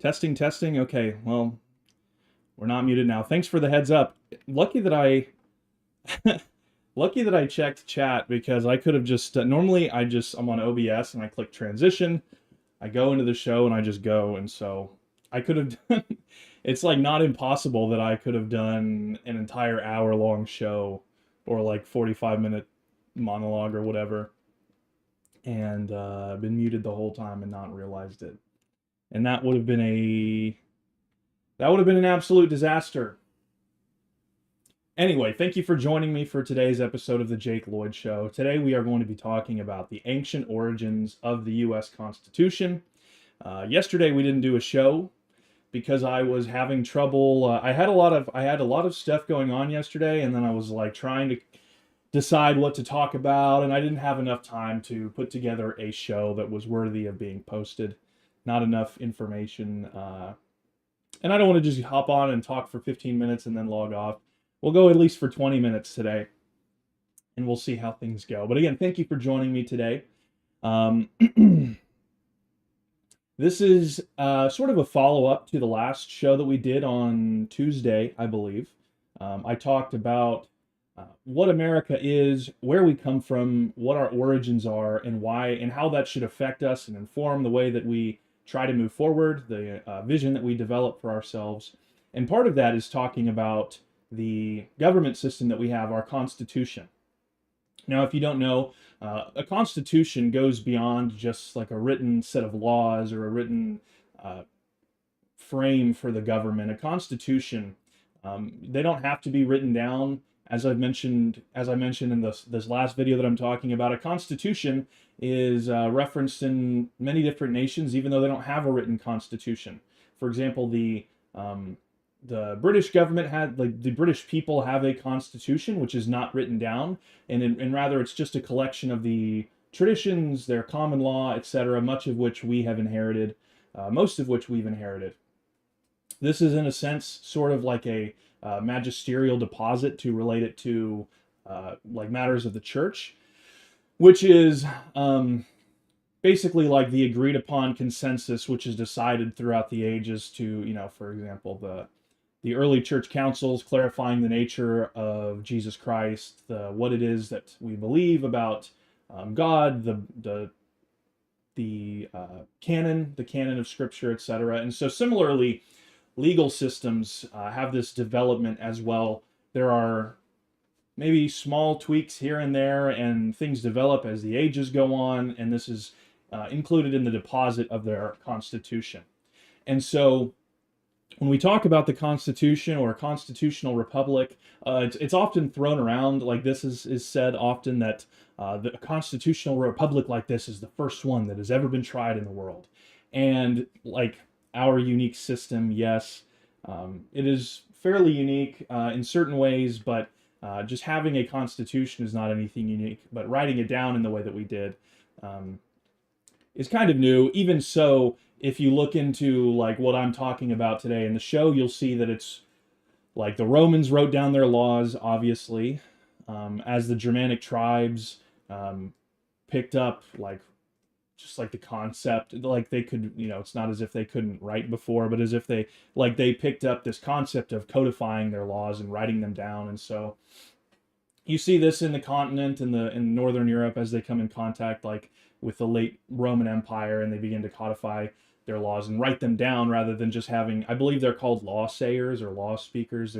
Testing, testing. Okay, well, we're not muted now. Thanks for the heads up. Lucky that I lucky that I checked chat because I could have just normally I'm on OBS and I click transition, I go into the show and I just go, and so I could have done it's like not impossible that I could have done an entire hour long show or like 45-minute monologue or whatever and been muted the whole time and not realized it. And that would have been an absolute disaster. Anyway, thank you for joining me for today's episode of the Jake Lloyd Show. Today we are going to be talking about the ancient origins of the U.S. Constitution. Yesterday we didn't do a show because I was having trouble. I had a lot of stuff going on yesterday, and then I was like trying to decide what to talk about, and I didn't have enough time to put together a show that was worthy of being posted. Not enough information. And I don't want to just hop on and talk for 15 minutes and then log off. We'll go at least for 20 minutes today, and we'll see how things go. But again, thank you for joining me today. This is sort of a follow-up to the last show that we did on Tuesday, I believe. I talked about what America is, where we come from, what our origins are, and why, and how that should affect us and inform the way that we try to move forward, the vision that we develop for ourselves. And part of that is talking about the government system that we have, our Constitution. Now, if you don't know, a Constitution goes beyond just like a written set of laws or a written frame for the government. A Constitution, they don't have to be written down. As I mentioned in this last video that I'm talking about, a constitution is referenced in many different nations, even though they don't have a written constitution. For example, the British government the British people have a constitution, which is not written down, and rather it's just a collection of the traditions, their common law, etc., much of which we have inherited, most of which we've inherited. This is, in a sense, sort of like a magisterial deposit to relate it to like matters of the church, which is basically like the agreed upon consensus which is decided throughout the ages to, for example, the early church councils clarifying the nature of Jesus Christ, what it is that we believe about God, the canon of Scripture, etc. And so similarly, legal systems have this development as well. There are maybe small tweaks here and there, and things develop as the ages go on, and this is included in the deposit of their Constitution. And so when we talk about the Constitution or a constitutional republic, it's often thrown around like this is said often that a constitutional republic like this is the first one that has ever been tried in the world. And like our unique system, yes, it is fairly unique in certain ways, but just having a constitution is not anything unique. But writing it down in the way that we did is kind of new. Even so, if you look into like what I'm talking about today in the show, you'll see that it's like the Romans wrote down their laws, obviously, as the Germanic tribes picked up like just like the concept, like they could, it's not as if they couldn't write before, but as if they picked up this concept of codifying their laws and writing them down. And so you see this in the continent, in Northern Europe, as they come in contact like with the late Roman Empire, and they begin to codify their laws and write them down rather than just having, I believe they're called law sayers or law speakers.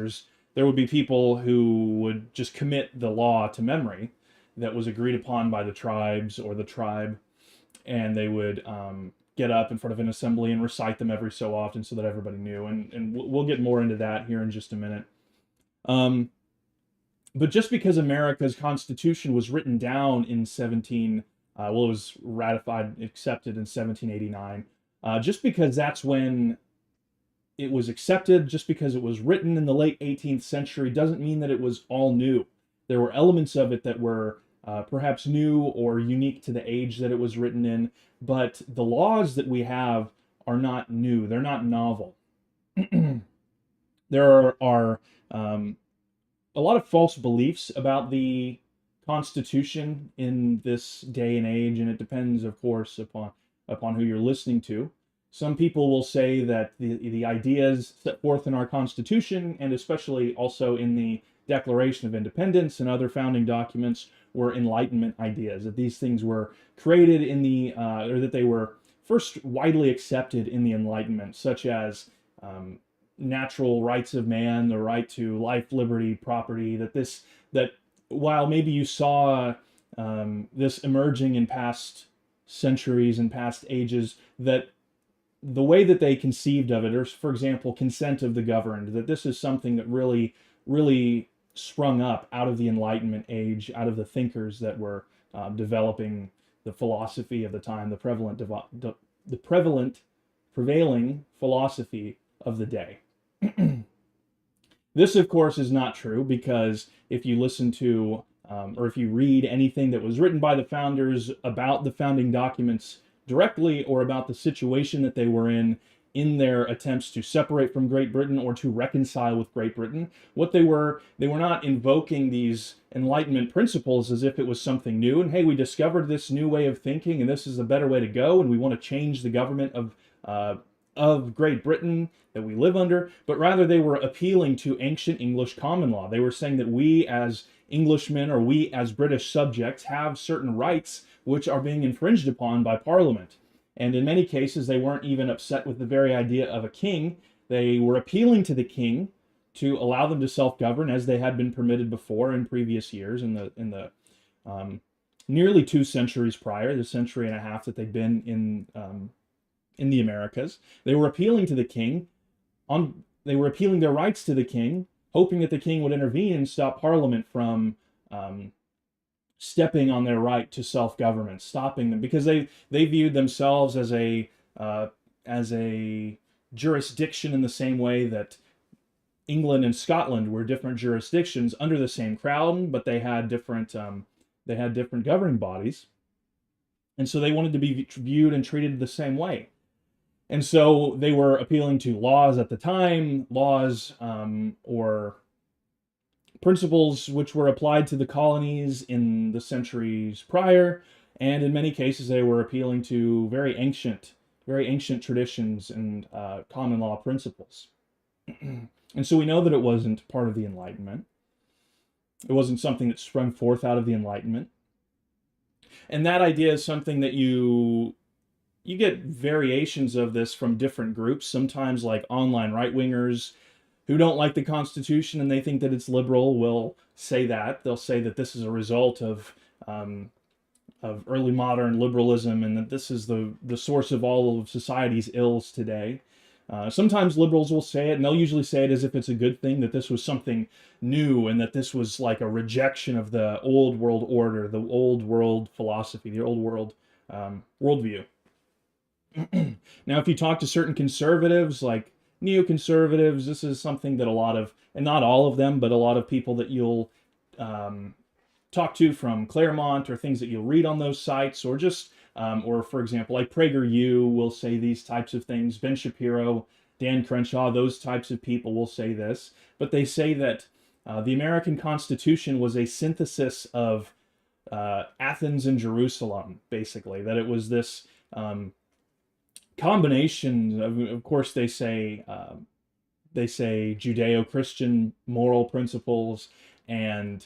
There would be people who would just commit the law to memory that was agreed upon by the tribes or the tribe, and they would get up in front of an assembly and recite them every so often so that everybody knew. And we'll get more into that here in just a minute. But just because America's Constitution was written down in it was ratified, accepted in 1789, just because that's when it was accepted, just because it was written in the late 18th century, doesn't mean that it was all new. There were elements of it that were perhaps new or unique to the age that it was written in, but the laws that we have are not new. They're not novel. There are a lot of false beliefs about the Constitution in this day and age, and it depends, of course, upon who you're listening to. Some people will say that the ideas set forth in our Constitution, and especially also in the Declaration of Independence and other founding documents, were Enlightenment ideas, that these things were created in the, or that they were first widely accepted in the Enlightenment, such as natural rights of man, the right to life, liberty, property, that while maybe you saw this emerging in past centuries and past ages, that the way that they conceived of it, or for example, consent of the governed, that this is something that really, really sprung up out of the Enlightenment age, out of the thinkers that were developing the philosophy of the time, the prevailing philosophy of the day. This, of course, is not true, because if you listen to or if you read anything that was written by the founders about the founding documents directly, or about the situation that they were in their attempts to separate from Great Britain or to reconcile with Great Britain, they were not invoking these Enlightenment principles as if it was something new, and hey, we discovered this new way of thinking and this is a better way to go, and we want to change the government of Great Britain that we live under. But rather they were appealing to ancient English common law. They were saying that we as Englishmen, or we as British subjects, have certain rights which are being infringed upon by Parliament. And in many cases, they weren't even upset with the very idea of a king. They were appealing to the king to allow them to self-govern, as they had been permitted before in previous years, in the nearly 2 centuries prior, the century and a half that they'd been in the Americas. They were appealing to the king. They were appealing their rights to the king, hoping that the king would intervene and stop Parliament from stepping on their right to self-government, stopping them, because they viewed themselves as a jurisdiction in the same way that England and Scotland were different jurisdictions under the same crown, but they had different governing bodies, and so they wanted to be viewed and treated the same way. And so they were appealing to laws at the time, laws or principles which were applied to the colonies in the centuries prior, and in many cases they were appealing to very ancient traditions and common law principles. And so we know that it wasn't part of the Enlightenment. It wasn't something that sprung forth out of the Enlightenment. And that idea is something that you get variations of this from different groups, sometimes like online right-wingers who don't like the Constitution and they think that it's liberal will say that. They'll say that this is a result of early modern liberalism, and that this is the source of all of society's ills today. Sometimes liberals will say it, and they'll usually say it as if it's a good thing, that this was something new, and that this was like a rejection of the old world order, the old world philosophy, the old world worldview. Now, if you talk to certain conservatives, like neoconservatives, this is something that a lot of, and not all of them, but a lot of people that you'll talk to from Claremont, or things that you'll read on those sites, or just, or for example, like PragerU will say these types of things. Ben Shapiro, Dan Crenshaw, those types of people will say this. But they say that the American Constitution was a synthesis of Athens and Jerusalem, basically. That it was this combination of course, they say Judeo-Christian moral principles and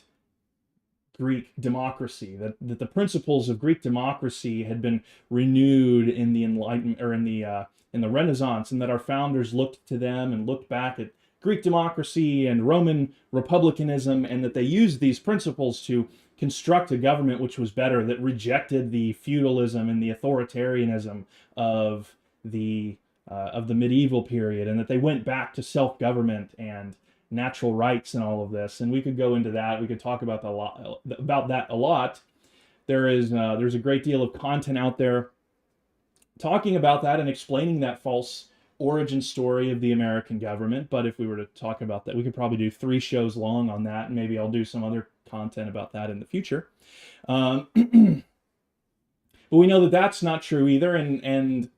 Greek democracy, that the principles of Greek democracy had been renewed in the Enlightenment, or in the Renaissance, and that our founders looked to them and looked back at Greek democracy and Roman republicanism, and that they used these principles to construct a government which was better, that rejected the feudalism and the authoritarianism of the medieval period, and that they went back to self-government and natural rights and all of this. And we could go into that. We could talk about that a lot. There's a great deal of content out there talking about that and explaining that false origin story of the American government. But if we were to talk about that, we could probably do 3 shows long on that, and maybe I'll do some other content about that in the future. But we know that that's not true either, and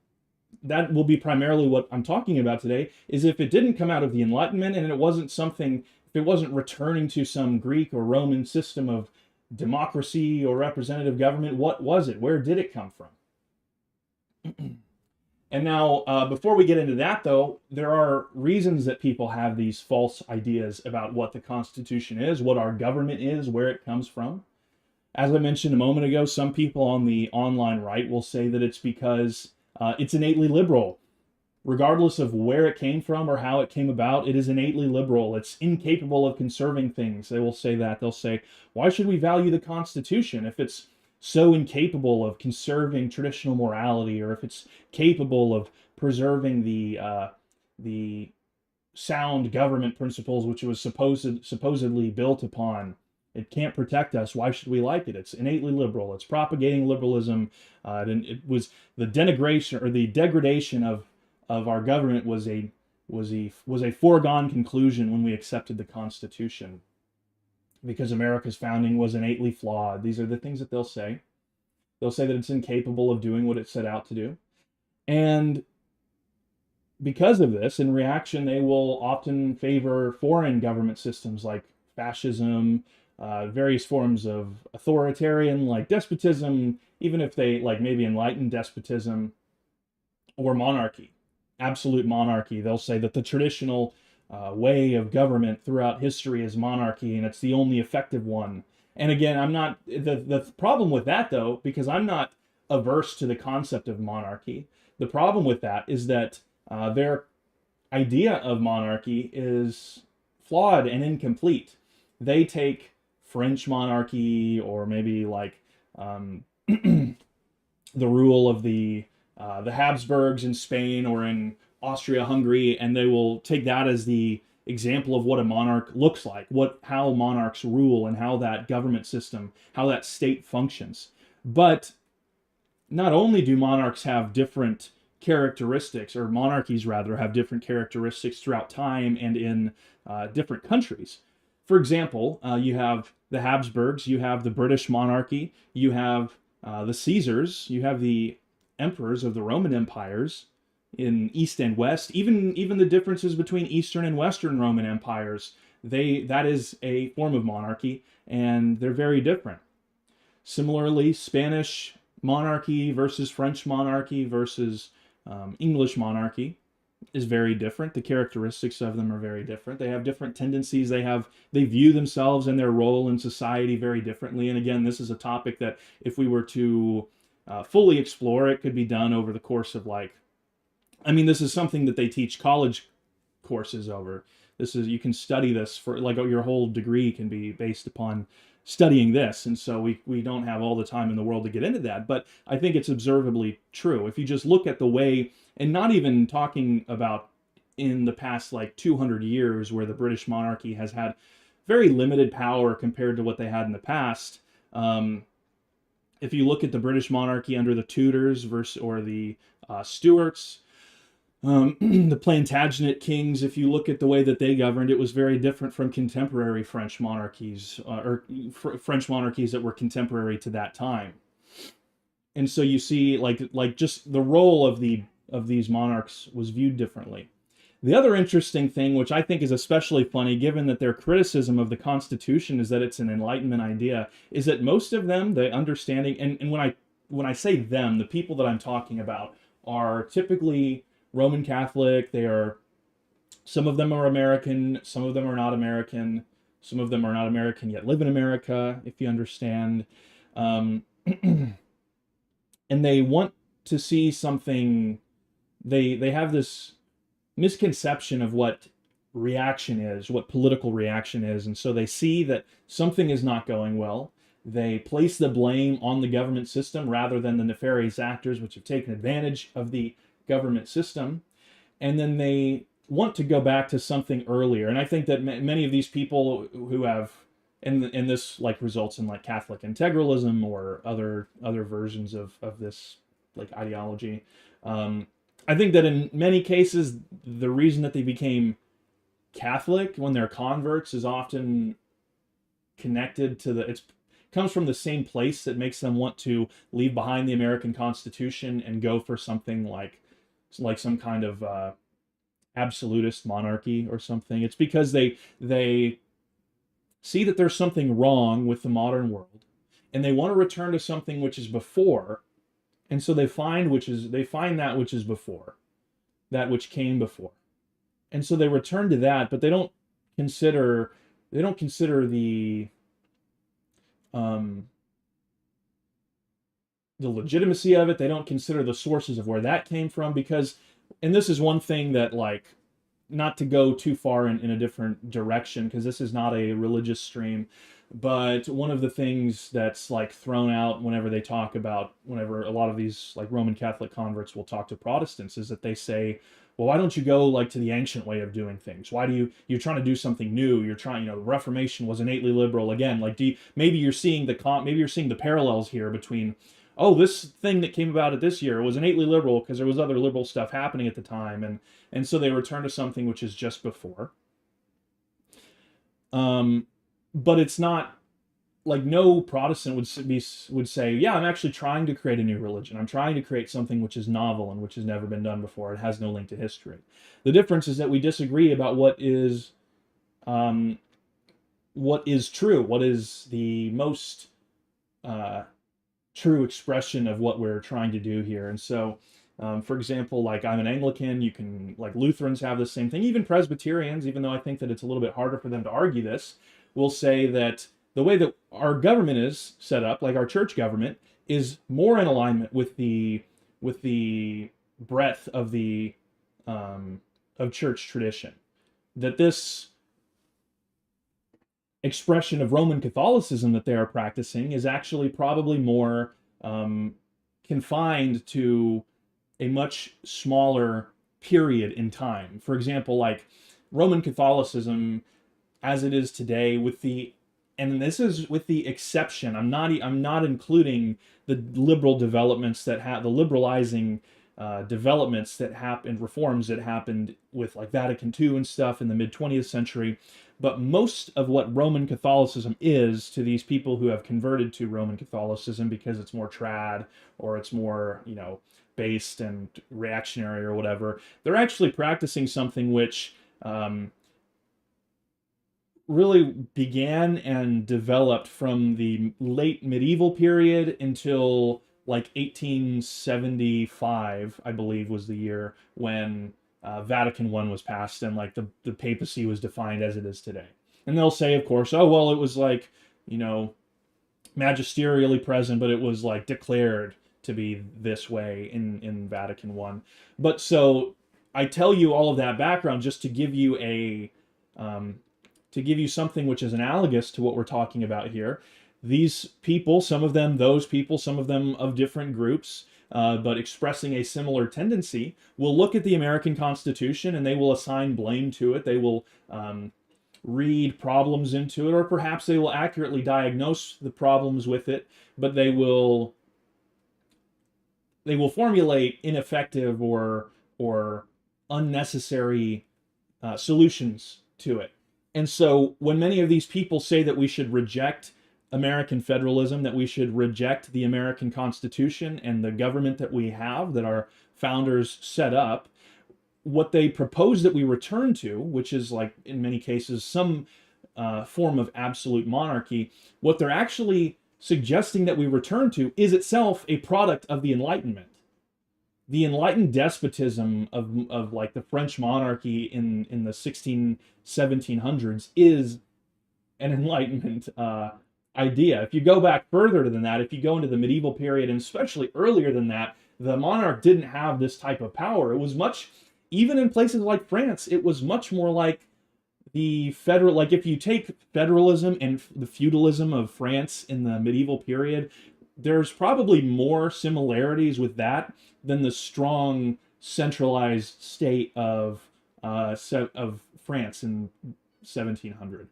that will be primarily what I'm talking about today, is if it didn't come out of the Enlightenment, and it wasn't something, if it wasn't returning to some Greek or Roman system of democracy or representative government, what was it? Where did it come from? And now, before we get into that, though, there are reasons that people have these false ideas about what the Constitution is, what our government is, where it comes from. As I mentioned a moment ago, some people on the online right will say that it's because it's innately liberal. Regardless of where it came from or how it came about, it is innately liberal. It's incapable of conserving things. They will say that. They'll say, why should we value the Constitution if it's so incapable of conserving traditional morality, or if it's capable of preserving the sound government principles which it was supposedly built upon? It can't protect us. Why should we like it? It's innately liberal. It's propagating liberalism. And it was the denigration or the degradation of our government was a foregone conclusion when we accepted the Constitution, because America's founding was innately flawed. These are the things that they'll say. They'll say that it's incapable of doing what it set out to do. And because of this, in reaction, they will often favor foreign government systems like fascism, various forms of authoritarian like despotism, even if they like maybe enlightened despotism, or monarchy, absolute monarchy. They'll say that the traditional way of government throughout history is monarchy, and it's the only effective one. And again, I'm not the problem with that, though, because I'm not averse to the concept of monarchy. The problem with that is that their idea of monarchy is flawed and incomplete. They take French monarchy, or maybe like the rule of the Habsburgs in Spain or in Austria-Hungary, and they will take that as the example of what a monarch looks like, how monarchs rule, and how that government system, how that state functions. But not only do monarchs have different characteristics, or monarchies rather have different characteristics throughout time and in different countries. For example, you have the Habsburgs, you have the British monarchy, you have the Caesars, you have the emperors of the Roman empires in East and West, even the differences between Eastern and Western Roman empires. That is a form of monarchy, and they're very different. Similarly, Spanish monarchy versus French monarchy versus English monarchy is very different. The characteristics of them are very different. They have different tendencies. They view themselves and their role in society very differently. And again, this is a topic that if we were to fully explore, it could be done over the course of this is something that they teach college courses over. You can study this for your whole degree can be based upon studying this. And so we don't have all the time in the world to get into that, but I think it's observably true. If you just look at the way, and not even talking about in the past 200 years where the British monarchy has had very limited power compared to what they had in the past. If you look at the British monarchy under the Tudors or the Stuarts, the Plantagenet kings, if you look at the way that they governed, it was very different from contemporary French monarchies, French monarchies that were contemporary to that time. And so you see, just the role of these monarchs was viewed differently. The other interesting thing, which I think is especially funny, given that their criticism of the Constitution is that it's an Enlightenment idea, is that most of them, the understanding, and when I say them, the people that I'm talking about are typically Roman Catholic. Some of them are American, some of them are not American, some of them are not American yet live in America, if you understand. And they want to see something, they have this misconception of what reaction is, what political reaction is, and so they see that something is not going well. They place the blame on the government system rather than the nefarious actors which have taken advantage of the government system, and then they want to go back to something earlier. And I think that many of these people who have, and this results in Catholic integralism or other versions of this ideology. I think that in many cases, the reason that they became Catholic when they're converts is often connected to it comes from the same place that makes them want to leave behind the American Constitution and go for something like some kind of absolutist monarchy or something. It's because they see that there's something wrong with the modern world, and they want to return to something which is before, And so they find that which is before, that which came before. And so they return to that, but consider they don't consider um, the legitimacy of it. They don't consider the sources of where that came from, because, and this is one thing that, like, not to go too far in a different direction, because this is not a religious stream, but one of the things that's like thrown out whenever they talk about, whenever a lot of these like Roman Catholic converts will talk to Protestants, is that they say, well, why don't you go like to the ancient way of doing things? Why do you're trying to do something new? You're trying, the Reformation was innately liberal. Again, like, maybe you're seeing the parallels here between, oh, this thing that came about at this year was innately liberal because there was other liberal stuff happening at the time, and so they return to something which is just before. But it's not like, no Protestant would say, yeah, I'm actually trying to create a new religion. I'm trying to create something which is novel and which has never been done before. It has no link to history. The difference is that we disagree about what is true, what is the most true expression of what we're trying to do here. And so, for example, like, I'm an Anglican. You can, like, Lutherans have the same thing. Even Presbyterians, even though I think that it's a little bit harder for them to argue this, will say that the way that our government is set up, like our church government, is more in alignment with the breadth of the of church tradition. That this expression of Roman Catholicism that they are practicing is actually probably more confined to a much smaller period in time. For example, like, Roman Catholicism as it is today, and this is with the exception, I'm not including the liberal developments the liberalizing developments that happened, reforms that happened with, like, Vatican II and stuff in the mid 20th century. But most of what Roman Catholicism is, to these people who have converted to Roman Catholicism because it's more trad, or it's more, based and reactionary or whatever, they're actually practicing something which really began and developed from the late medieval period until like 1875, I believe, was the year when Vatican I was passed, and like the papacy was defined as it is today. And they'll say, of course, oh, well, it was like, magisterially present, but it was like declared to be this way in Vatican I. But so I tell you all of that background just to give you something which is analogous to what we're talking about here. These people, some of them of different groups, but expressing a similar tendency, will look at the American Constitution and they will assign blame to it. They will read problems into it, or perhaps they will accurately diagnose the problems with it, but they will formulate ineffective or unnecessary solutions to it. And so when many of these people say that we should reject American federalism, that we should reject the American Constitution and the government that we have, that our founders set up, what they propose that we return to, which is, like, in many cases, some form of absolute monarchy, what they're actually suggesting that we return to is itself a product of the Enlightenment. The enlightened despotism of like the French monarchy in the 1700s is an Enlightenment idea. If you go back further than that, if you go into the medieval period, and especially earlier than that, the monarch didn't have this type of power. It was much, even in places like France, it was much more like the federal, like, if you take federalism and the feudalism of France in the medieval period, there's probably more similarities with that than the strong centralized state of France in 1700.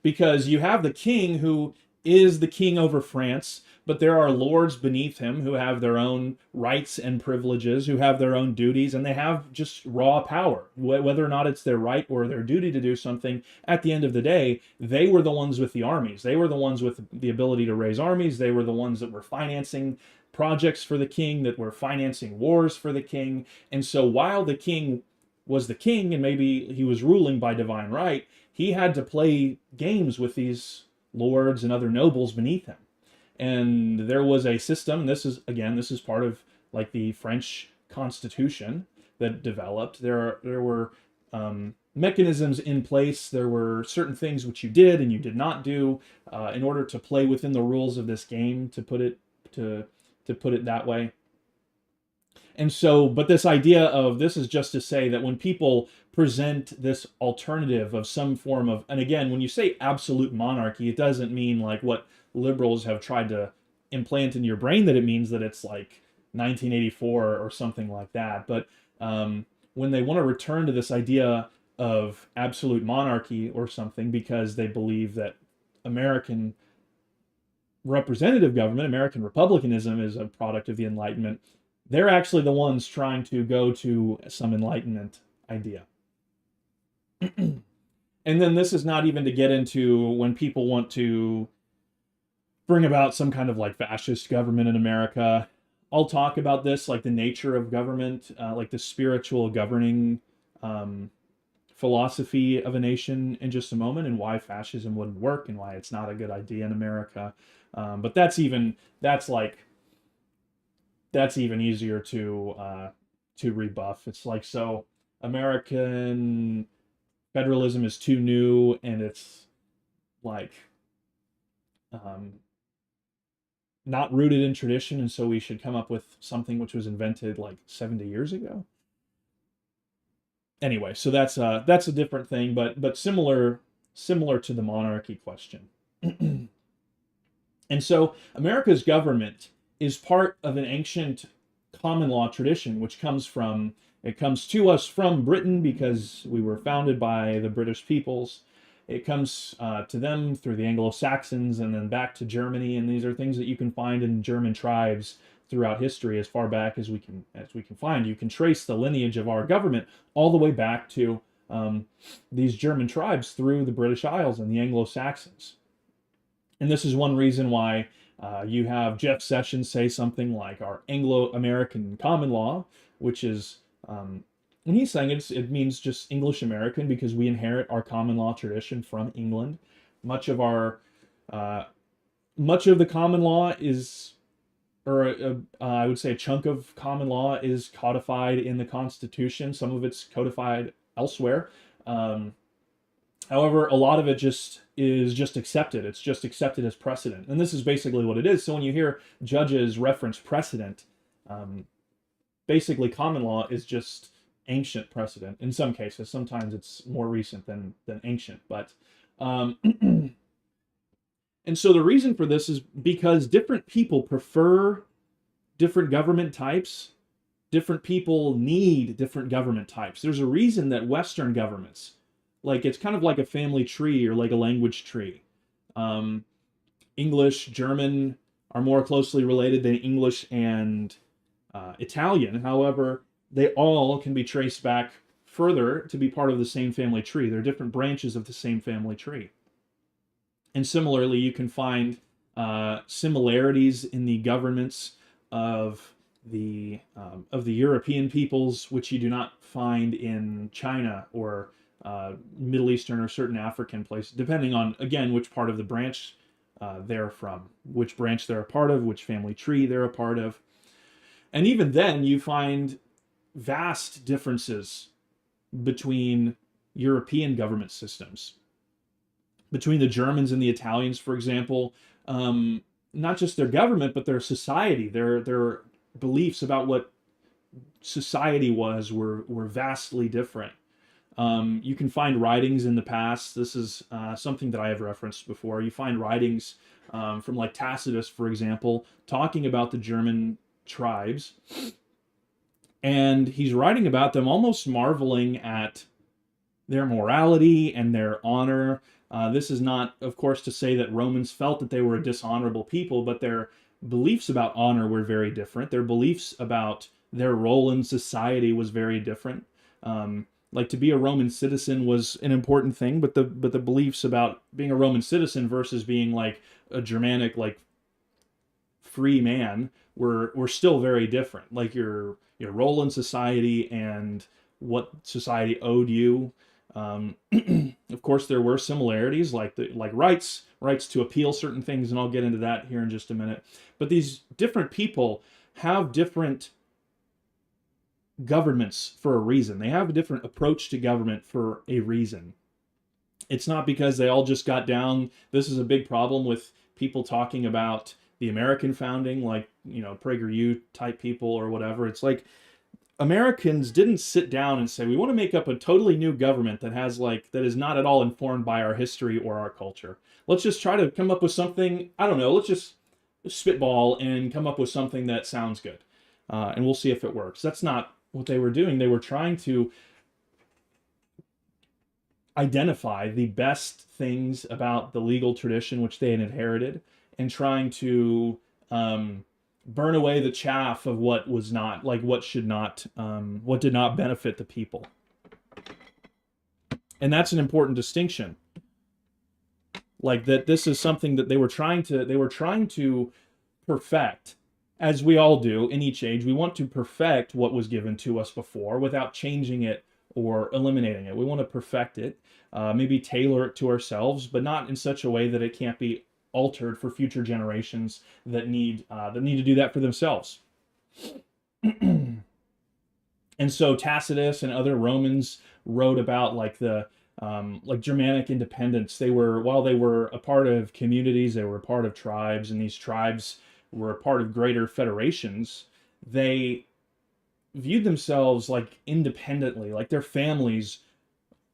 Because you have the king who is the king over France, but there are lords beneath him who have their own rights and privileges, who have their own duties, and they have just raw power. Whether or not it's their right or their duty to do something, at the end of the day, they were the ones with the armies. They were the ones with the ability to raise armies. They were the ones that were financing projects for the king, that were financing wars for the king. And so while the king was the king, and maybe he was ruling by divine right, he had to play games with these lords and other nobles beneath him. And there was a system. This is part of like the French Constitution that developed. There were mechanisms in place. There were certain things which you did and you did not do in order to play within the rules of this game. To put it that way. And so, but this idea of this is just to say that when people present this alternative of some form of, and again, when you say absolute monarchy, it doesn't mean like what liberals have tried to implant in your brain, that it means that it's like 1984 or something like that. But when they want to return to this idea of absolute monarchy or something because they believe that American representative government, American republicanism, is a product of the Enlightenment, they're actually the ones trying to go to some Enlightenment idea. And then this is not even to get into when people want to bring about some kind of like fascist government in America. I'll talk about this, like the nature of government, like the spiritual governing philosophy of a nation in just a moment, and why fascism wouldn't work and why it's not a good idea in America. But that's even easier to rebuff. It's like, so American federalism is too new, and it's like not rooted in tradition, and so we should come up with something which was invented like 70 years ago. Anyway, so that's a different thing, but similar to the monarchy question. And so America's government is part of an ancient common law tradition, which comes to us from Britain because we were founded by the British peoples. It comes to them through the Anglo-Saxons and then back to Germany. And these are things that you can find in German tribes throughout history as far back as we can find. You can trace the lineage of our government all the way back to these German tribes through the British Isles and the Anglo-Saxons. And this is one reason why you have Jeff Sessions say something like our Anglo-American common law, which is, when he's saying it means just English American because we inherit our common law tradition from England. Much of the common law is, I would say a chunk of common law is codified in the Constitution. Some of it's codified elsewhere. However, a lot of it is just accepted. It's just accepted as precedent. And this is basically what it is. So when you hear judges reference precedent, basically common law is just ancient precedent in some cases. Sometimes it's more recent than ancient. But and so the reason for this is because different people prefer different government types. Different people need different government types. There's a reason that Western governments, like it's kind of like a family tree or like a language tree. English, German are more closely related than English and Italian. However, they all can be traced back further to be part of the same family tree. They're different branches of the same family tree. And similarly, you can find similarities in the governments of the European peoples, which you do not find in China or Middle Eastern or certain African places, depending on, again, which part of the branch they're from, which branch they're a part of, which family tree they're a part of. And even then, you find vast differences between European government systems. Between the Germans and the Italians, for example, not just their government, but their society, their beliefs about what society was were vastly different. You can find writings in the past. This is something that I have referenced before. You find writings from like Tacitus, for example, talking about the German tribes. And he's writing about them almost marveling at their morality and their honor. This is not, of course, to say that Romans felt that they were a dishonorable people, but their beliefs about honor were very different. Their beliefs about their role in society was very different. Like to be a Roman citizen was an important thing, but the beliefs about being a Roman citizen versus being like a Germanic, like free man were still very different. Like your role in society and what society owed you Of course, there were similarities, like rights to appeal certain things, and I'll get into that here in just a minute. But these different people have different governments for a reason. They have a different approach to government for a reason. It's not because they all just got down. This is a big problem with people talking about the American founding, like, PragerU type people or whatever. It's like Americans didn't sit down and say, we want to make up a totally new government that is not at all informed by our history or our culture. Let's just try to come up with something. I don't know. Let's just spitball and come up with something that sounds good. And we'll see if it works. That's not what they were doing. They were trying to identify the best things about the legal tradition which they had inherited, and trying to burn away the chaff of what was not, like what should not, what did not benefit the people. And that's an important distinction. Like that, this is something that they were trying to perfect, as we all do in each age. We want to perfect what was given to us before without changing it or eliminating it. We want to perfect it, maybe tailor it to ourselves, but not in such a way that it can't be altered for future generations that need to do that for themselves. And so Tacitus and other Romans wrote about like the like Germanic independence. While they were a part of communities, they were a part of tribes, and these tribes were a part of greater federations. They viewed themselves like independently, like their families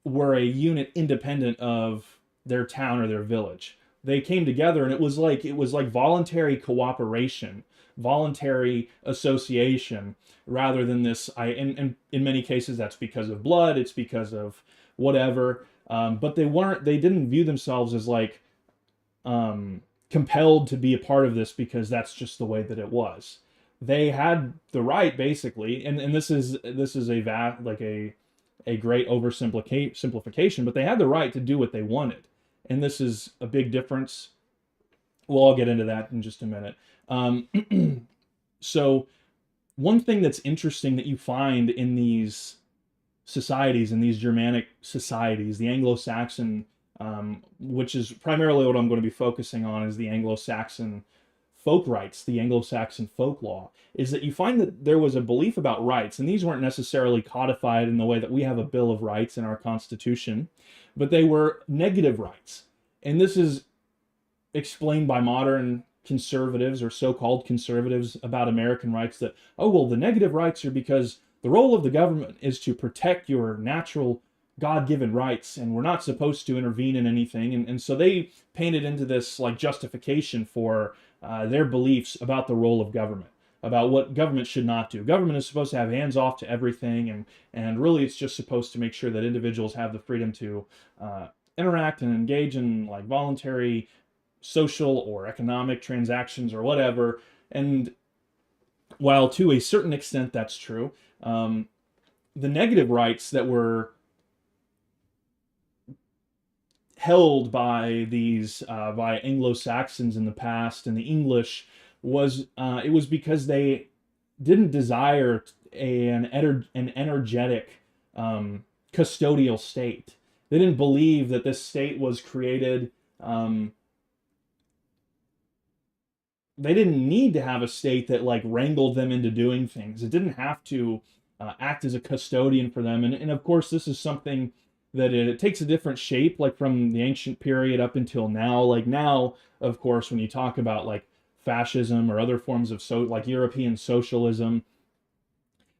were a unit independent of their town or their village. They came together, and it was like voluntary cooperation, voluntary association, rather than this. In many cases, that's because of blood. It's because of whatever. But they didn't view themselves as like compelled to be a part of this because that's just the way that it was. They had the right, basically, and this is a great oversimplification, but they had the right to do what they wanted. And this is a big difference. Well, I'll get into that in just a minute. So one thing that's interesting that you find in these societies, in these Germanic societies, the Anglo-Saxon, which is primarily what I'm going to be focusing on, is the Anglo-Saxon folk rights, the Anglo-Saxon folk law, is that you find that there was a belief about rights, and these weren't necessarily codified in the way that we have a Bill of Rights in our Constitution, but they were negative rights. And this is explained by modern conservatives or so-called conservatives about American rights that, oh, well, the negative rights are because the role of the government is to protect your natural God-given rights, and we're not supposed to intervene in anything. And so they painted into this like justification for their beliefs about the role of government, about what government should not do. Government is supposed to have hands off to everything, and really it's just supposed to make sure that individuals have the freedom to interact and engage in like voluntary social or economic transactions or whatever. And while to a certain extent that's true, the negative rights that were held by these by Anglo-Saxons in the past and the English was it was because they didn't desire an energetic custodial state. They didn't believe that this state was created. They didn't need to have a state that like wrangled them into doing things. It didn't have to act as a custodian for them. And of course, this is something that it takes a different shape, like from the ancient period up until now. Like now, of course, when you talk about like fascism or other forms of like European socialism,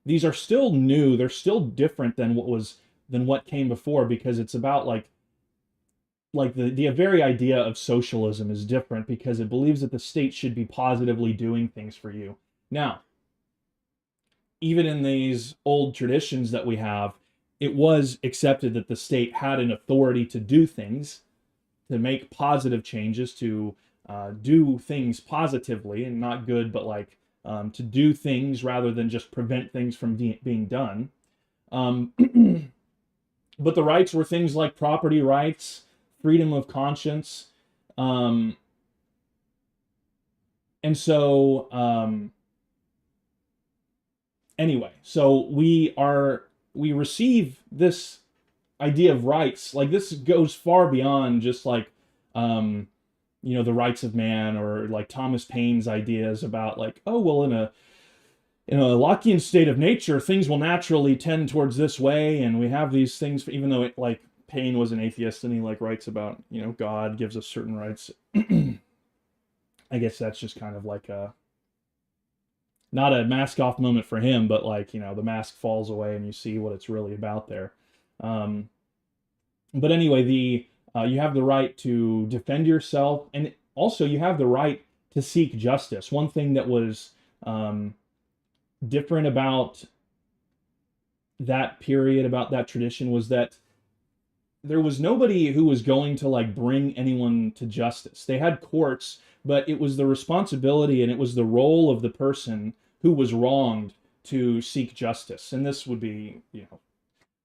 these are still new. They're still different than what came before, because it's about like the very idea of socialism is different because it believes that the state should be positively doing things for you. Now, even in these old traditions that we have, it was accepted that the state had an authority to do things, to make positive changes, to do things positively and not good, but like to do things rather than just prevent things from being done. But the rights were things like property rights, freedom of conscience. And so anyway, so we receive this idea of rights, like this goes far beyond just like the rights of man, or like Thomas Paine's ideas about like, oh well, in a Lockean state of nature, things will naturally tend towards this way, and we have these things, even though like Paine was an atheist and he like writes about, God gives us certain rights. I guess that's just kind of like not a mask off moment for him, but like, the mask falls away and you see what it's really about there. But anyway, you have the right to defend yourself, and also you have the right to seek justice. One thing that was different about that period, about that tradition, was that there was nobody who was going to like bring anyone to justice. They had courts, but it was the responsibility and it was the role of the person who was wronged to seek justice. And this would be,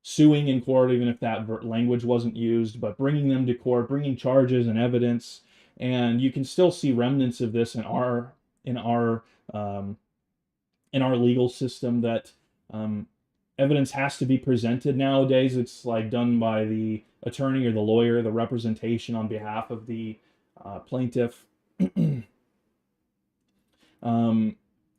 suing in court, even if that language wasn't used, but bringing them to court, bringing charges and evidence. And you can still see remnants of this in our legal system, that evidence has to be presented nowadays. It's like done by the attorney or the lawyer, the representation on behalf of the plaintiff.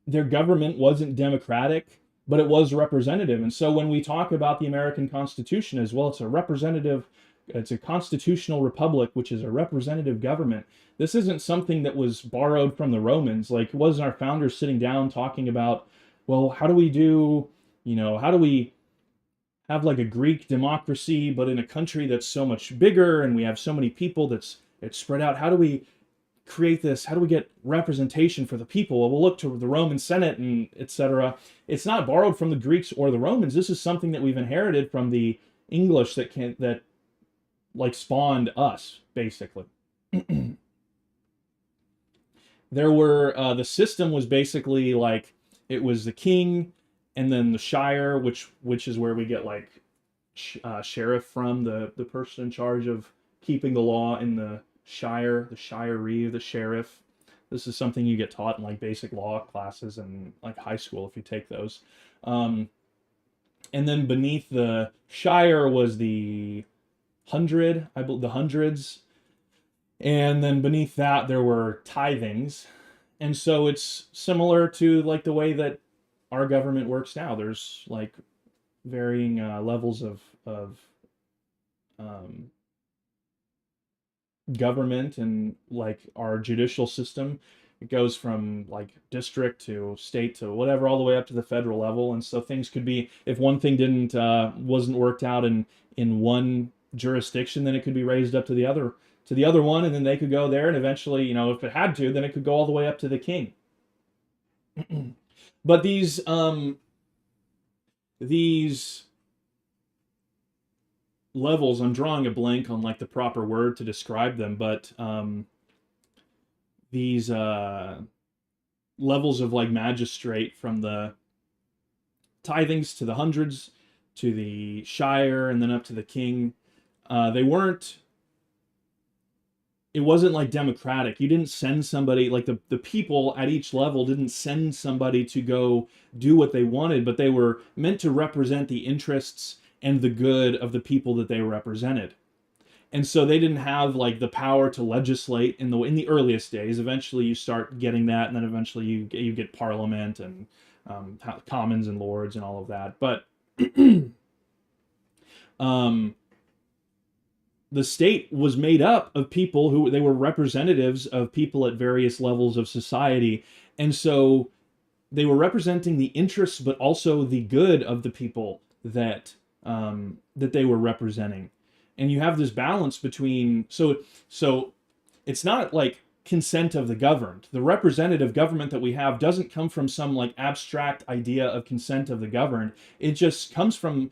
Their government wasn't democratic, but it was representative. And so when we talk about the American Constitution as well, it's a constitutional republic, which is a representative government. This isn't something that was borrowed from the Romans. Like, it wasn't our founders sitting down talking about, well, how do we have like a Greek democracy, but in a country that's so much bigger and we have so many people it's spread out. How do we create this? How do we get representation for the people? Well, we'll look to the Roman Senate and etc. It's not borrowed from the Greeks or the Romans. This is something that we've inherited from the English that like spawned us, basically. There were the system was basically like, it was the king and then the shire, which is where we get like sheriff from, the person in charge of keeping the law in the shire, the shiree, the sheriff. This is something you get taught in like basic law classes in like high school if you take those. And then beneath the shire was the the hundreds. And then beneath that there were tithings. And so it's similar to like the way that our government works now. There's like varying levels of government, and like our judicial system, it goes from like district to state to whatever, all the way up to the federal level. And so things could be, if one thing wasn't worked out in one jurisdiction, then it could be raised up to the other one, and then they could go there, and eventually, if it had to, then it could go all the way up to the king. But these levels, I'm drawing a blank on like the proper word to describe them, but these levels of like magistrate, from the tithings to the hundreds to the shire and then up to the king, it wasn't like democratic. You didn't send somebody, like the people at each level didn't send somebody to go do what they wanted, but they were meant to represent the interests and the good of the people that they represented. And so they didn't have like the power to legislate in the earliest days. Eventually you start getting that, and then eventually you get parliament and commons and lords and all of that. But the state was made up of people they were representatives of people at various levels of society. And so they were representing the interests, but also the good of the people that they were representing. And you have this balance between, so it's not like consent of the governed. The representative government that we have doesn't come from some like abstract idea of consent of the governed. It just comes from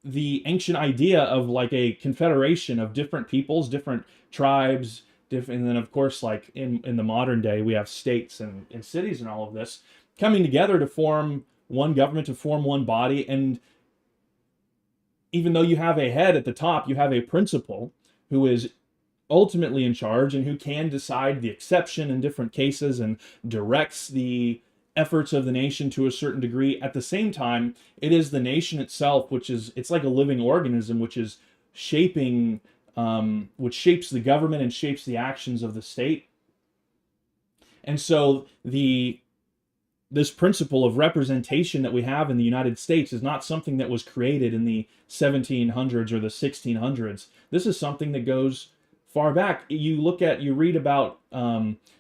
the ancient idea of like a confederation of different peoples, different tribes, and then of course like in the modern day we have states and cities and all of this coming together to form one government, to form one body. And even though you have a head at the top, you have a principal who is ultimately in charge and who can decide the exception in different cases and directs the efforts of the nation to a certain degree. At the same time, it is the nation itself, it's like a living organism, which is shaping, which shapes the government and shapes the actions of the state. And so this principle of representation that we have in the United States is not something that was created in the 1700s or the 1600s. This is something that goes far back. You read about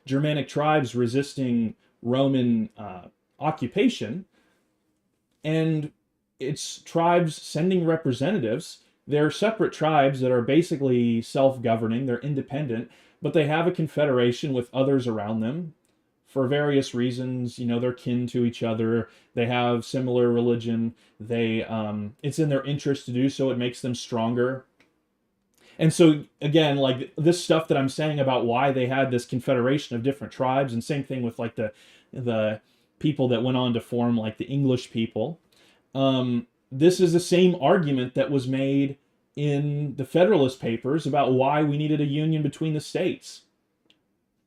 Germanic tribes resisting Roman occupation, and it's tribes sending representatives. They're separate tribes that are basically self-governing. They're independent, but they have a confederation with others around them for various reasons. They're kin to each other. They have similar religion. It's in their interest to do so. It makes them stronger. And so again, like this stuff that I'm saying about why they had this confederation of different tribes, and same thing with like the people that went on to form like the English people. This is the same argument that was made in the Federalist Papers about why we needed a union between the states.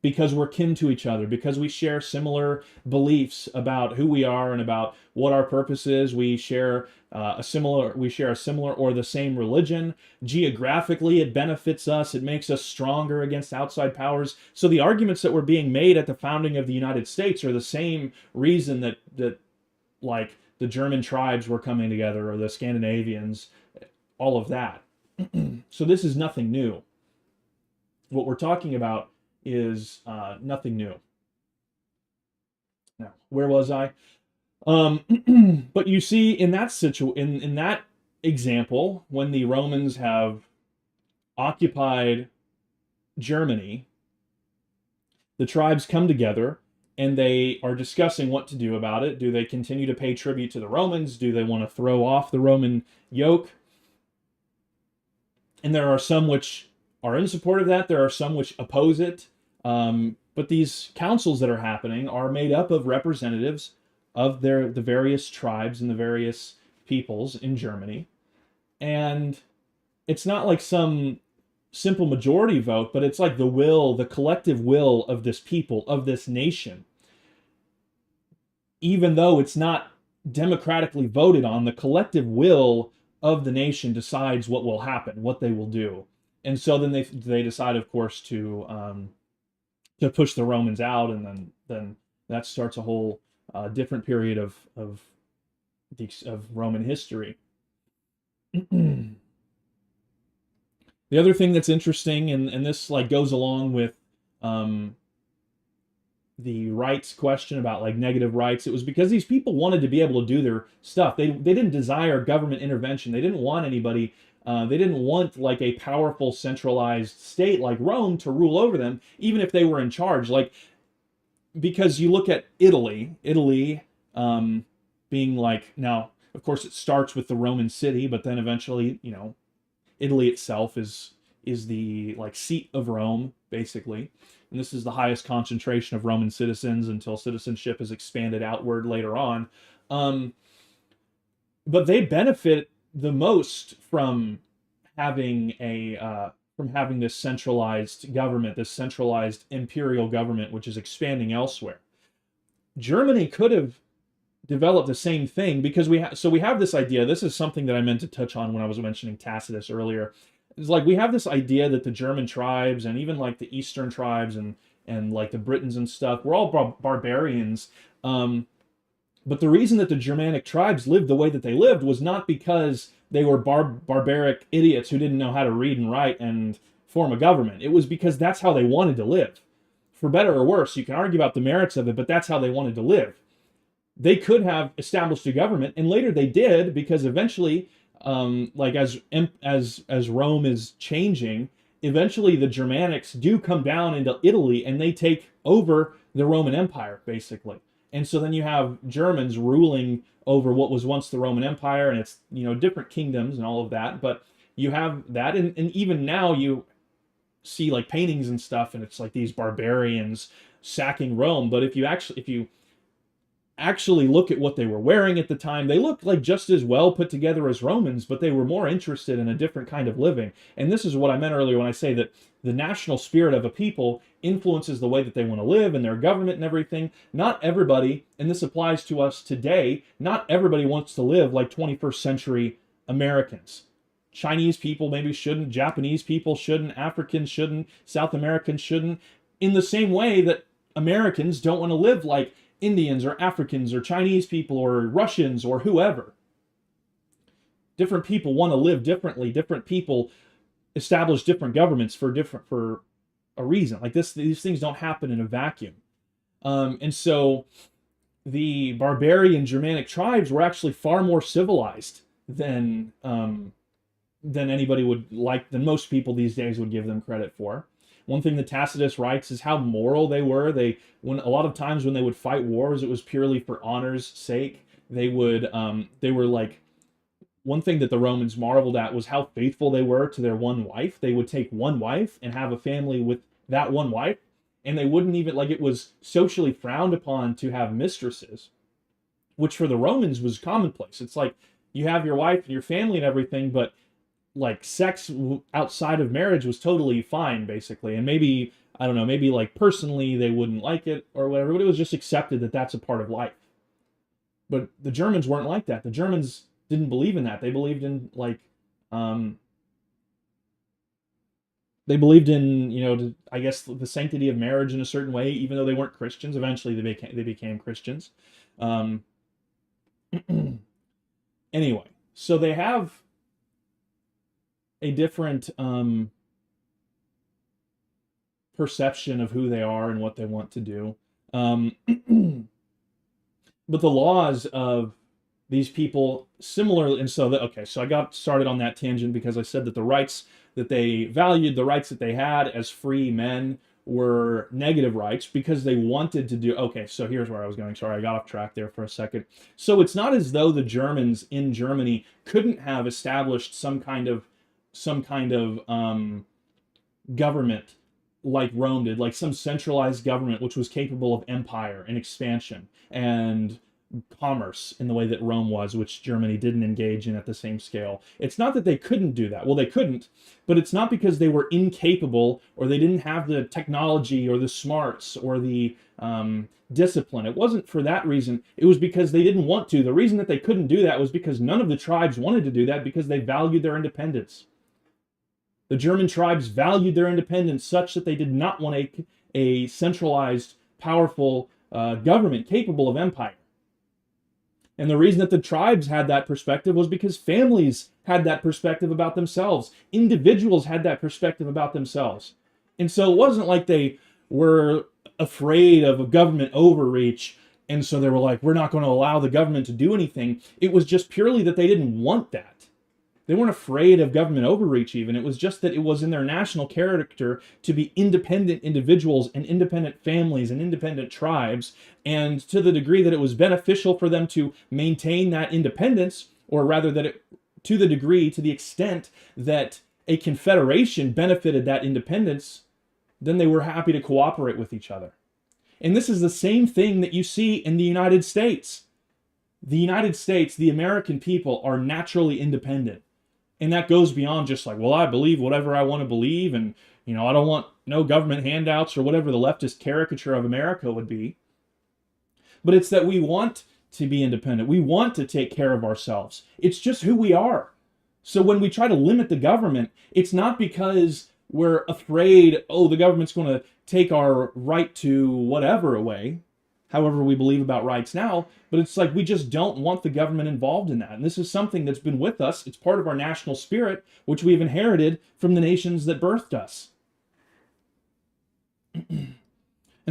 Because we're kin to each other, because we share similar beliefs about who we are and about what our purpose is. We share a similar or the same religion. Geographically, it benefits us. It makes us stronger against outside powers. So the arguments that were being made at the founding of the United States are the same reason that like the German tribes were coming together, or the Scandinavians, all of that. So this is nothing new. What we're talking about is nothing new. Now, where was I? But you see, in that example, when the Romans have occupied Germany, the tribes come together and they are discussing what to do about it. Do they continue to pay tribute to the Romans? Do they want to throw off the Roman yoke? And there are some which are in support of that. There are some which oppose it. But these councils that are happening are made up of representatives of the various tribes and the various peoples in Germany. And it's not like some simple majority vote, but it's like the collective will of this people, of this nation. Even though it's not democratically voted on, the collective will of the nation decides what will happen, what they will do. And so then they decide, of course, to push the Romans out, and then that starts a whole different period of Roman history. The other thing that's interesting, and this like goes along with the rights question about like negative rights, it was because these people wanted to be able to do their stuff. They didn't desire government intervention. They didn't want anybody. They didn't want like a powerful centralized state like Rome to rule over them, even if they were in charge. Like, because you look at Italy being like, now, of course, it starts with the Roman city, but then eventually, Italy itself is the like seat of Rome, basically. And this is the highest concentration of Roman citizens until citizenship is expanded outward later on. But they benefit the most from having this centralized government, this centralized imperial government, which is expanding elsewhere. Germany could have developed the same thing, because we have this idea. This is something that I meant to touch on when I was mentioning Tacitus earlier. It's like we have this idea that the German tribes and even like the Eastern tribes and like the Britons and stuff, we're all barbarians. But the reason that the Germanic tribes lived the way that they lived was not because they were barbaric idiots who didn't know how to read and write and form a government. It was because that's how they wanted to live. For better or worse, you can argue about the merits of it, but that's how they wanted to live. They could have established a government, and later they did, because eventually, like as Rome is changing, eventually the Germanics do come down into Italy and they take over the Roman Empire, basically. And so then you have Germans ruling over what was once the Roman Empire, and it's, different kingdoms and all of that. But you have that, and even now you see like paintings and stuff, and it's like these barbarians sacking Rome. But if you actually look at what they were wearing at the time, they looked like just as well put together as Romans, but they were more interested in a different kind of living. And this is what I meant earlier when I say that the national spirit of a people influences the way that they want to live and their government and everything. Not everybody, and this applies to us today, not everybody wants to live like 21st century Americans. Chinese people maybe shouldn't, Japanese people shouldn't, Africans shouldn't, South Americans shouldn't, in the same way that Americans don't want to live like Indians or Africans or Chinese people or Russians or whoever. Different people want to live differently. Different people establish different governments for a reason. Like this, these things don't happen in a vacuum. And so the barbarian Germanic tribes were actually far more civilized than anybody would like, than most people these days would give them credit for. One thing that Tacitus writes is how moral they were. When a lot of times when they would fight wars, it was purely for honor's sake. They were like, one thing that the Romans marveled at was how faithful they were to their one wife. They would take one wife and have a family with that one wife, and they wouldn't even, like, it was socially frowned upon to have mistresses, which for the Romans was commonplace. It's like, you have your wife and your family and everything, but like sex outside of marriage was totally fine, basically. And maybe, I don't know, maybe like personally they wouldn't like it or whatever, but it was just accepted that that's a part of life. But the Germans weren't like that. The Germans didn't believe in that. They believed in they believed in, I guess, the sanctity of marriage in a certain way, even though they weren't Christians. Eventually they became Christians. Anyway, so they have a different perception of who they are and what they want to do. But the laws of these people similarly, and so so I got started on that tangent because I said that the rights that they valued, the rights that they had as free men, were negative rights because they wanted to do. Okay, so here's where I was going. Sorry, I got off track there for a second. So it's not as though the Germans in Germany couldn't have established some kind of government like Rome did, like some centralized government which was capable of empire and expansion and commerce in the way that Rome was, which Germany didn't engage in at the same scale. It's not that they couldn't do that. Well, they couldn't, but it's not because they were incapable or they didn't have the technology or the smarts or the discipline. It wasn't for that reason. It was because they didn't want to. The reason that they couldn't do that was because none of the tribes wanted to do that because they valued their independence. The German tribes valued their independence such that they did not want a centralized, powerful government capable of empire. And the reason that the tribes had that perspective was because families had that perspective about themselves. Individuals had that perspective about themselves. And so it wasn't like they were afraid of a government overreach, and so they were like, we're not going to allow the government to do anything. It was just purely that they didn't want that. They weren't afraid of government overreach even. It was just that it was in their national character to be independent individuals and independent families and independent tribes. And to the degree that it was beneficial for them to maintain that independence, or rather to the extent that a confederation benefited that independence, then they were happy to cooperate with each other. And this is the same thing that you see in the United States. The United States, the American people, are naturally independent. And that goes beyond just like, well, I believe whatever I want to believe, and, I don't want no government handouts or whatever the leftist caricature of America would be. But it's that we want to be independent. We want to take care of ourselves. It's just who we are. So when we try to limit the government, it's not because we're afraid, the government's going to take our right to whatever away, however we believe about rights now, but it's like we just don't want the government involved in that. And this is something that's been with us. It's part of our national spirit, which we've inherited from the nations that birthed us. And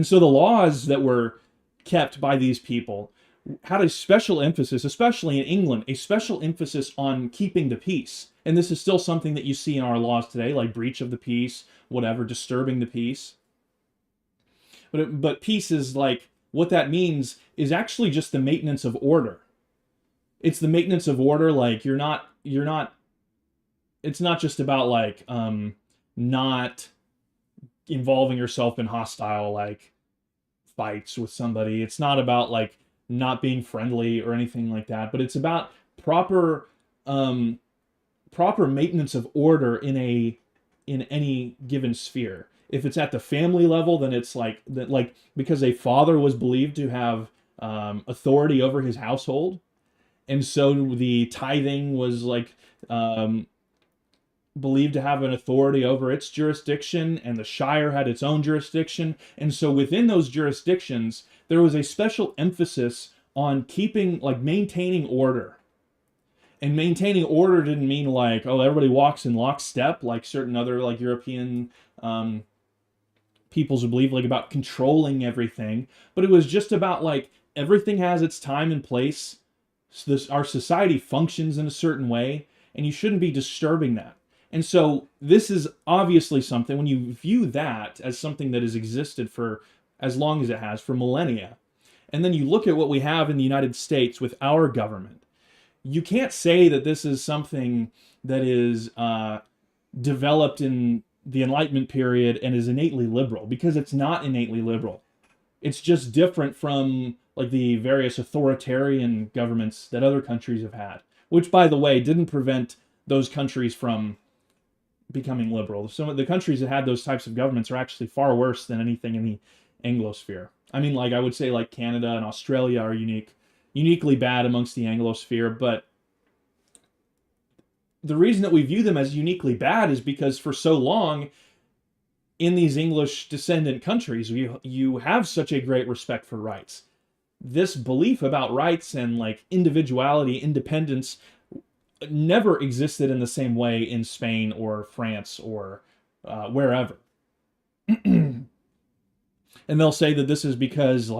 so the laws that were kept by these people had a special emphasis, especially in England, a special emphasis on keeping the peace. And this is still something that you see in our laws today, like breach of the peace, whatever, disturbing the peace. But peace is like, what that means is actually just the maintenance of order. It's the maintenance of order, like it's not just about like not involving yourself in hostile like fights with somebody. It's not about like not being friendly or anything like that, but it's about proper maintenance of order in any given sphere. If it's at the family level, then it's like because a father was believed to have authority over his household, and so the tithing was like believed to have an authority over its jurisdiction, and the Shire had its own jurisdiction. And so within those jurisdictions, there was a special emphasis on keeping, like, maintaining order. And maintaining order didn't mean like, oh, everybody walks in lockstep, like certain other like European peoples would believe, like about controlling everything. But it was just about like everything has its time and place. So our society functions in a certain way, and you shouldn't be disturbing that. And so this is obviously something, when you view that as something that has existed for as long as it has, for millennia, and then you look at what we have in the United States with our government, you can't say that this is something that is developed in the Enlightenment period and is innately liberal, because it's not innately liberal. It's just different from like the various authoritarian governments that other countries have had, which, by the way, didn't prevent those countries from becoming liberal. Some of the countries that had those types of governments are actually far worse than anything in the Anglosphere. I mean, like I would say like Canada and Australia are uniquely bad amongst the Anglosphere, but the reason that we view them as uniquely bad is because for so long in these English descendant countries, you have such a great respect for rights. This belief about rights and like individuality, independence, never existed in the same way in Spain or France or wherever. And they'll say that this is because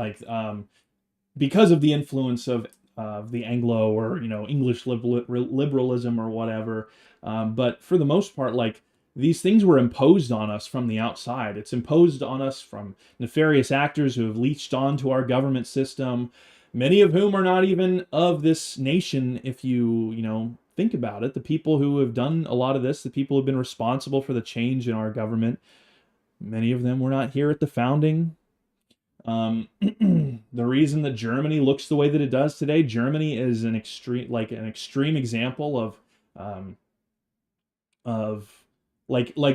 because of the influence of the Anglo or English liberalism or whatever. But for the most part, like, these things were imposed on us from the outside. It's imposed on us from nefarious actors who have leached onto our government system, many of whom are not even of this nation. If you think about it, the people who have done a lot of this, the people who have been responsible for the change in our government, many of them were not here at the founding. The reason that Germany looks the way that it does today, Germany is an extreme example of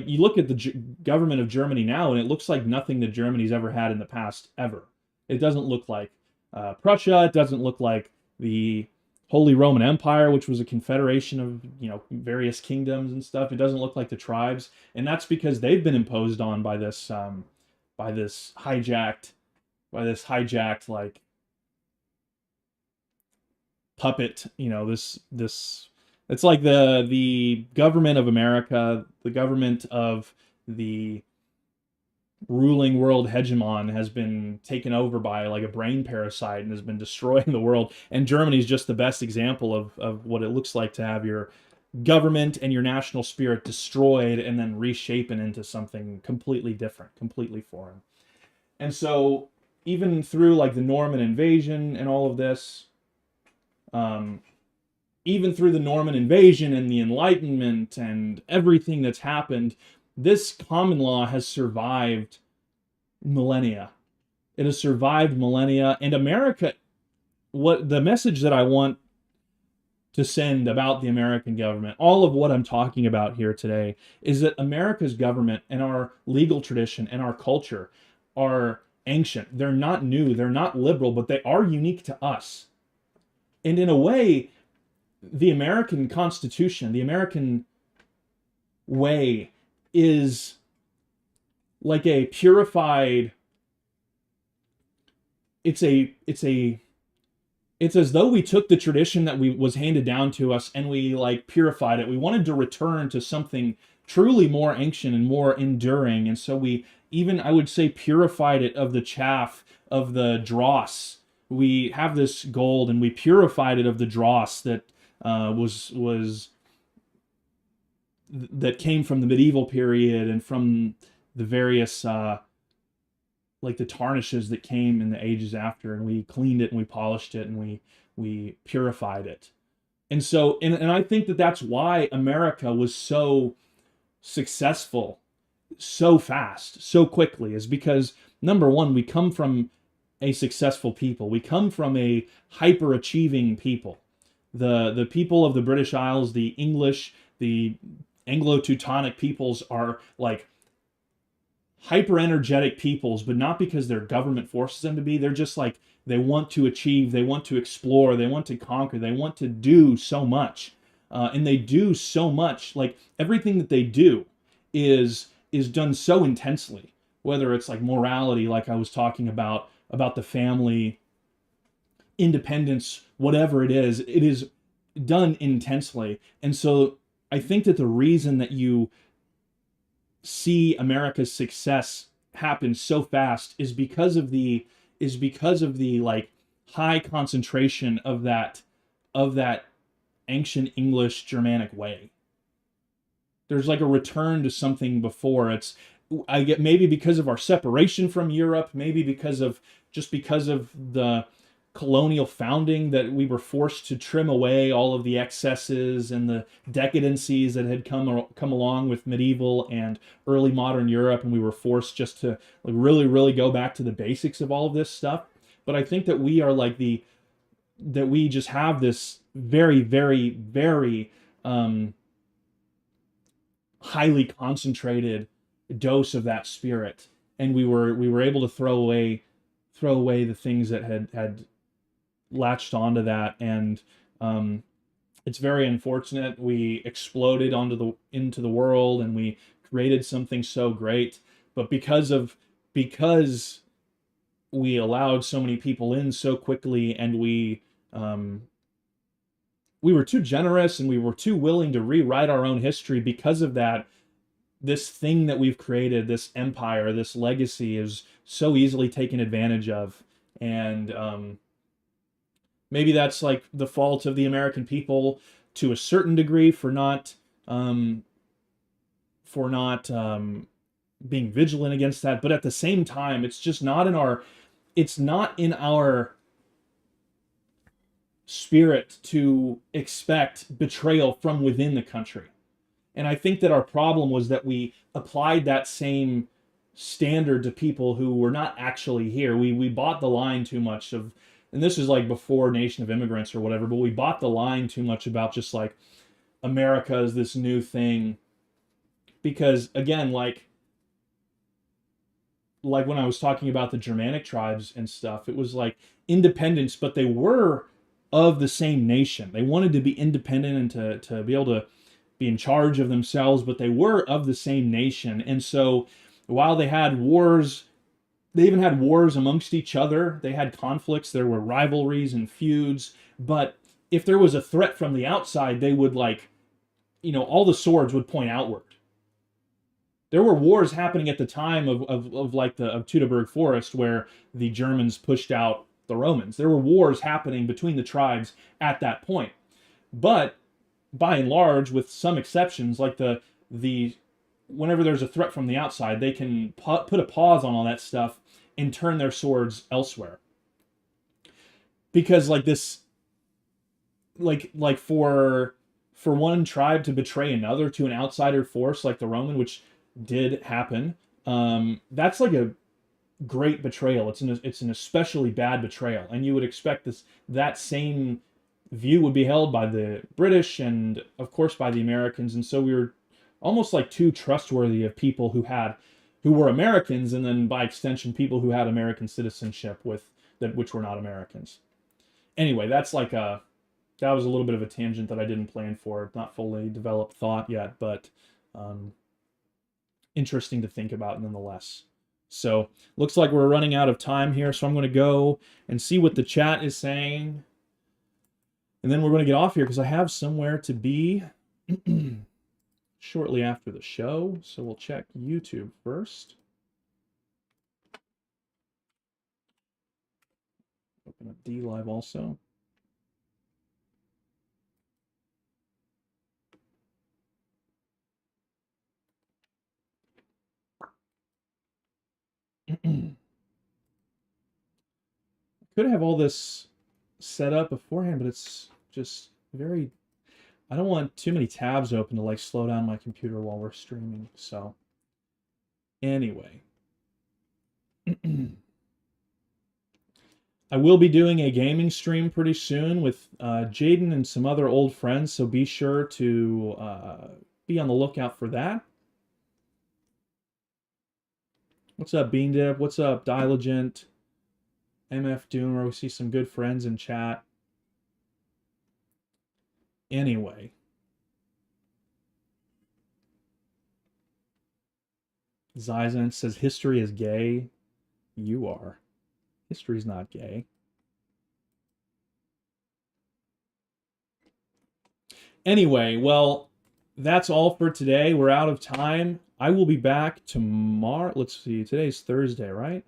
you look at the government of Germany now, and it looks like nothing that Germany's ever had in the past ever. It doesn't look like Prussia. It doesn't look like the Holy Roman Empire, which was a confederation of various kingdoms and stuff. It doesn't look like the tribes, and that's because they've been imposed on by this hijacked like puppet. This it's like the government of America, the government of the ruling world hegemon has been taken over by like a brain parasite and has been destroying the world. And Germany is just the best example of what it looks like to have your government and your national spirit destroyed and then reshapen into something completely different, completely foreign. And so even through like the Norman invasion and all of this, even through the Norman invasion and the Enlightenment and everything that's happened, this common law has survived millennia. It has survived millennia. And America, what the message that I want to send about the American government, all of what I'm talking about here today, is that America's government and our legal tradition and our culture are ancient. They're not new. They're not liberal, but they are unique to us. And in a way, the American Constitution, the American way, is like a purified. It's as though we took the tradition that was handed down to us and we like purified it. We wanted to return to something truly more ancient and more enduring, and so we even, I would say, purified it of the chaff of the dross. We have this gold, and we purified it of the dross that that came from the medieval period and from the various like the tarnishes that came in the ages after, and we cleaned it and we polished it and we purified it. And so and I think that that's why America was so successful so fast, so quickly, is because, number one, we come from a successful people. We come from a hyper-achieving people. The people of the British Isles, the English, the Anglo-Teutonic peoples are like hyper-energetic peoples, but not because their government forces them to be. They're just like, they want to achieve, they want to explore, they want to conquer, they want to do so much. and they do so much. Like everything that they do is done so intensely. Whether it's like morality, like I was talking about the family, independence, whatever it is done intensely. And so I think that the reason that you see America's success happen so fast is because of the like high concentration of that ancient English Germanic way. There's like a return to something before. It's I get maybe because of our separation from Europe, maybe because of the colonial founding that we were forced to trim away all of the excesses and the decadencies that had come along with medieval and early modern Europe, and we were forced just to like really go back to the basics of all of this stuff. But I think that we are like that we just have this very highly concentrated dose of that spirit, and we were able to throw away the things that had latched onto that, and it's very unfortunate. We exploded into the world, and we created something so great, but because we allowed so many people in so quickly, and we were too generous, and we were too willing to rewrite our own history. Because of that, this thing that we've created, this empire, this legacy, is so easily taken advantage of. And maybe that's like the fault of the American people to a certain degree for not being vigilant against that. But at the same time, it's not in our spirit to expect betrayal from within the country. And I think that our problem was that we applied that same standard to people who were not actually here. We bought the line too much of, and this is like before Nation of Immigrants or whatever, but we bought the line too much about just like America is this new thing. Because again, like when I was talking about the Germanic tribes and stuff, it was like independence, but they were of the same nation. They wanted to be independent and to be able to be in charge of themselves, but they were of the same nation. And so while they had wars, they even had wars amongst each other. They had conflicts. There were rivalries and feuds. But if there was a threat from the outside, they would all the swords would point outward. There were wars happening at the time of Teutoburg Forest, where the Germans pushed out the Romans. There were wars happening between the tribes at that point. But by and large, with some exceptions, like the whenever there's a threat from the outside, they can put a pause on all that stuff and turn their swords elsewhere. Because for one tribe to betray another to an outsider force like the Roman, which did happen, that's like a great betrayal. It's an especially bad betrayal, and you would expect that same view would be held by the British and of course by the Americans. And so we were almost like too trustworthy of people who were Americans, and then by extension people who had American citizenship which were not Americans. Anyway, that was a little bit of a tangent that I didn't plan for, not fully developed thought yet, but interesting to think about nonetheless. So looks like we're running out of time here, so I'm going to go and see what the chat is saying. And then we're going to get off here because I have somewhere to be shortly after the show. So we'll check YouTube first. Open up DLive also. Could have all this set up beforehand, but it's just very, I don't want too many tabs open to like slow down my computer while we're streaming. So anyway, I will be doing a gaming stream pretty soon with Jaden and some other old friends, so be sure to be on the lookout for that. What's up, Bean Dip? What's up, Diligent? MF Doomer, we see some good friends in chat. Anyway, Zizan says history is gay. You are. History's not gay. Anyway, well, that's all for today. We're out of time. I will be back tomorrow. Let's see. Today's Thursday, right?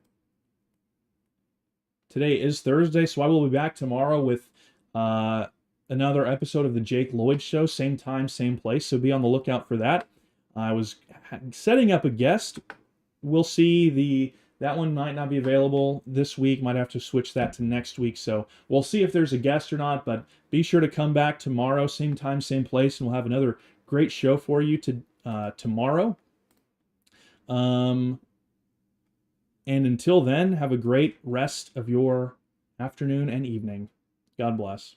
Today is Thursday, so I will be back tomorrow with another episode of the Jake Lloyd Show. Same time, same place. So be on the lookout for that. I was setting up a guest. We'll see. That one might not be available this week. Might have to switch that to next week. So we'll see if there's a guest or not. But be sure to come back tomorrow, same time, same place, and we'll have another great show for you tomorrow. And until then, have a great rest of your afternoon and evening. God bless.